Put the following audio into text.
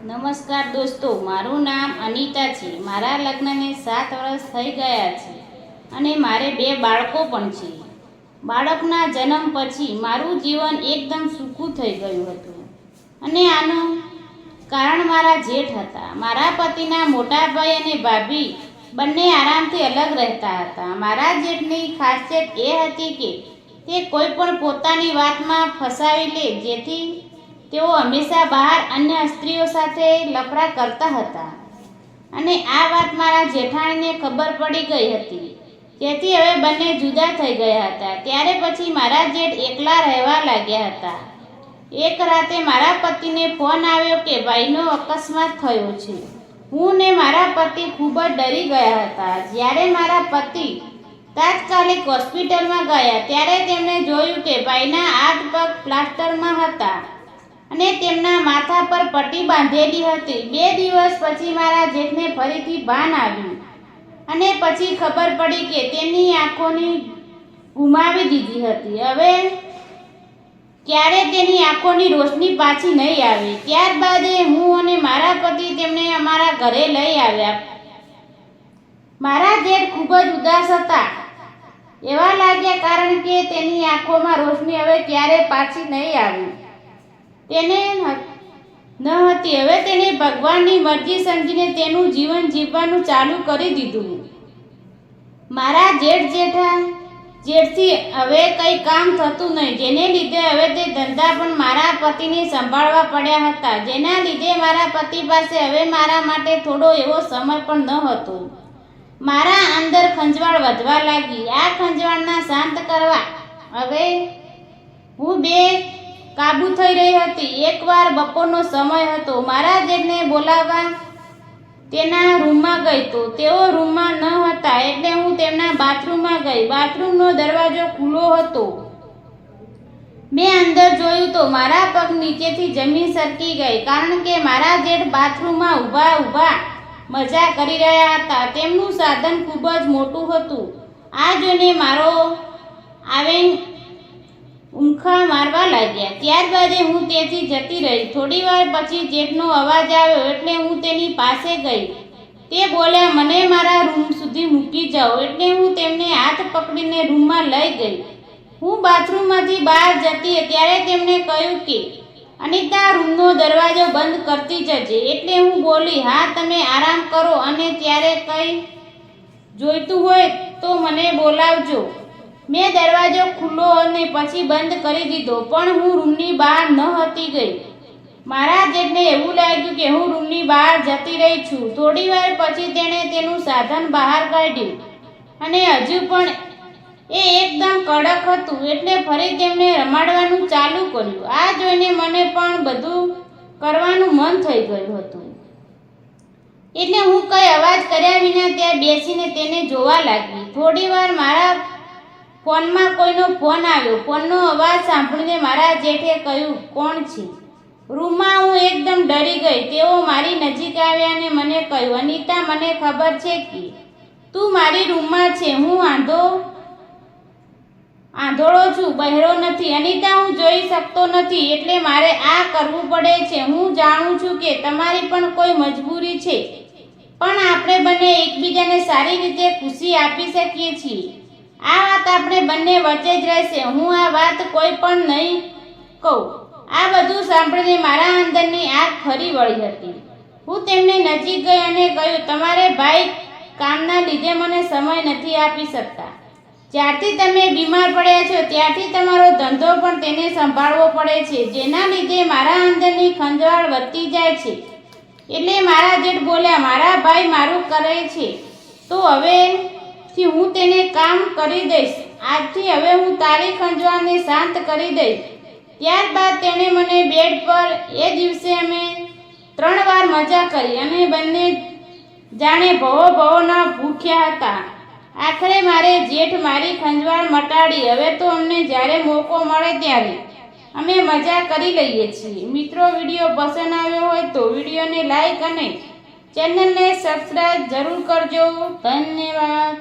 નમસ્કાર દોસ્તો, મારું નામ અનિતા છે। મારા લગ્નને 7 વર્ષ થઈ ગયા છે અને મારે 2 બાળકો પણ છે। બાળકના જન્મ પછી મારું જીવન એકદમ સૂકું થઈ ગયું હતું અને આનું કારણ મારા જેઠ હતા। મારા પતિના મોટા ભાઈ અને ભાભી બંને આરામથી અલગ રહેતા હતા। મારા જેઠની ખાસિયત એ હતી કે તે કોઈ પણ પોતાની વાતમાં ફસાવી લે, જેથી તેઓ હંમેશા બહાર અન્ય સ્ત્રીઓ સાથે લફડા કરતા હતા અને આ વાત મારા જેઠાણીને ખબર પડી ગઈ હતી, જેથી હવે બંને જુદા થઈ ગયા હતા। ત્યારે પછી મારા જેઠ એકલા રહેવા લાગ્યા હતા। એક રાતે મારા પતિને ફોન આવ્યો કે ભાઈનો અકસ્માત થયો છે। હું ને મારા પતિ ખૂબ જ ડરી ગયા હતા। જ્યારે મારા પતિ તાત્કાલિક હોસ્પિટલમાં ગયા ત્યારે તેમણે જોયું કે ભાઈના હાથ પગ પ્લાસ્ટરમાં હતા અને તેમના માથા પર પટ્ટી બાંધેલી હતી। 2 દિવસ પછી મારા જેઠને ફરીથી ભાન આવ્યું અને પછી ખબર પડી કે તેની આંખોની ગુમાવી દીધી હતી। હવે ક્યારે તેની આંખોની રોશની પાછી નહીં આવે। ત્યારબાદ હું અને મારા પતિ તેમને અમારા ઘરે લઈ આવ્યા। મારા જેઠ ખૂબ જ ઉદાસ હતા એવા લાગ્યા, કારણ કે તેની આંખોમાં રોશની હવે ક્યારે પાછી નહીં આવે તેને ન હતી। હવે તેને ભગવાનની મરજી સમજીને તેનું જીવન જીવવાનું ચાલુ કરી દીધું। મારા જેઠથી હવે કંઈ કામ થતું નહીં, જેને લીધે હવે તે ધંધા પણ મારા પતિને સંભાળવા પડ્યા હતા, જેના લીધે મારા પતિ પાસે હવે મારા માટે થોડો એવો સમય પણ ન હતો। મારા અંદર ખંજવાળ વધવા લાગી। આ ખંજવાળના શાંત કરવા હવે હું કાબુ થઈ રહી હતી। એકવાર બપોરનો સમય હતો, મારા જેઠને બોલાવવા તેના રૂમમાં ગઈ તો તેઓ રૂમમાં ન હતા, એટલે હું તેમના બાથરૂમમાં ગઈ। બાથરૂમનો દરવાજો ખુલ્લો હતો। મેં અંદર જોયું તો મારા પગ નીચેથી જમીન સરકી ગઈ, કારણ કે મારા જેઠ બાથરૂમમાં ઊભા મજા કરી રહ્યા હતા। તેમનું સાધન ખૂબ જ મોટું હતું। આ જોઈને મારો આવેગ ઉમખા મારવા લાગ્યા। ત્યારબાદ હું ત્યાંથી જતી રહી। થોડી વાર પછી જેઠનો અવાજ આવ્યો એટલે હું તેની પાસે ગઈ। તે બોલ્યા, મને મારા રૂમ સુધી મૂકી જાઓ। એટલે હું તેમને હાથ પકડીને રૂમમાં લઈ ગઈ। હું બાથરૂમમાંથી બહાર જતી ત્યારે તેમણે કહ્યું કે અનિતા, રૂમનો દરવાજો બંધ કરતી જજે। એટલે હું બોલી, હા, તમે આરામ કરો અને ત્યારે કંઈ જોઈતું હોય તો મને બોલાવજો। મેં દરવાજો ખુલ્લો અને પછી બંધ કરી દીધો, પણ હું રૂમની બહાર ન હતી ગઈ। મારા જેઠને એવું લાગ્યું કે હું રૂમની બહાર જતી રહી છું। થોડી વાર પછી તેણે તેનું સાધન બહાર કાઢ્યું અને હજુ પણ એ એકદમ કડક હતું, એટલે ફરી તેમને રમાડવાનું ચાલુ કર્યું। આ જોઈને મને પણ બધું કરવાનું મન થઈ ગયું હતું, એટલે હું કંઈ અવાજ કર્યા વિના ત્યાં બેસીને તેને જોવા લાગી। થોડી વાર મારા ફોનમાં કોઈનો ફોન આવ્યો। ફોનનો અવાજ સાંભળીને મારા જેઠે કહ્યું, કોણ છે? રૂમમાં હું એકદમ ડરી ગઈ। તેઓ મારી નજીક આવ્યા અને મને કહ્યું, અનિતા, મને ખબર છે કે તું મારી રૂમમાં છે। હું આંધળો છું, બહેરો નથી। અનિતા, હું જોઈ શકતો નથી, એટલે મારે આ કરવું પડે છે। હું જાણું છું કે તમારી પણ કોઈ મજબૂરી છે, પણ આપણે બંને એકબીજાને સારી રીતે ખુશી આપી શકીએ છીએ। આ વાત આપણે બંને વચ્ચે જ રહેશે। હું આ વાત કોઈ પણ નહીં કહું। આ બધું સાંભળીને મારા અંદરની આગ ફરી વળી હતી। હું તેમને નજીક ગઈ અને કહ્યું, તમારે ભાઈ કામના લીધે મને સમય નથી આપી શકતા। જ્યારથી તમે બીમાર પડ્યા છો ત્યારથી તમારો ધંધો પણ તેને સંભાળવો પડે છે, જેના લીધે મારા અંદરની ખંજવાળ વધતી જાય છે। એટલે મારા જેઠ બોલ્યા, મારા ભાઈ મારું કરે છે તો હવેથી હું તેને કામ કરી દઈશ। આજથી હવે હું તારી ખંજવાળને શાંત કરી દઈશ। ત્યારબાદ તેણે મને બેડ પર એ દિવસે અમે 3 વાર મજા કરી અને બંને જાણે ભવોના ભૂખ્યા હતા। આખરે મારે જેઠ મારી ખંજવાળ મટાડી। હવે તો અમને જ્યારે મોકો મળે ત્યારે અમે મજા કરી લઈએ છીએ। મિત્રો, વિડીયો પસંદ આવ્યો હોય તો વિડીયોને લાઈક અને ચેનલને સબસ્ક્રાઈબ જરૂર કરજો। ધન્યવાદ।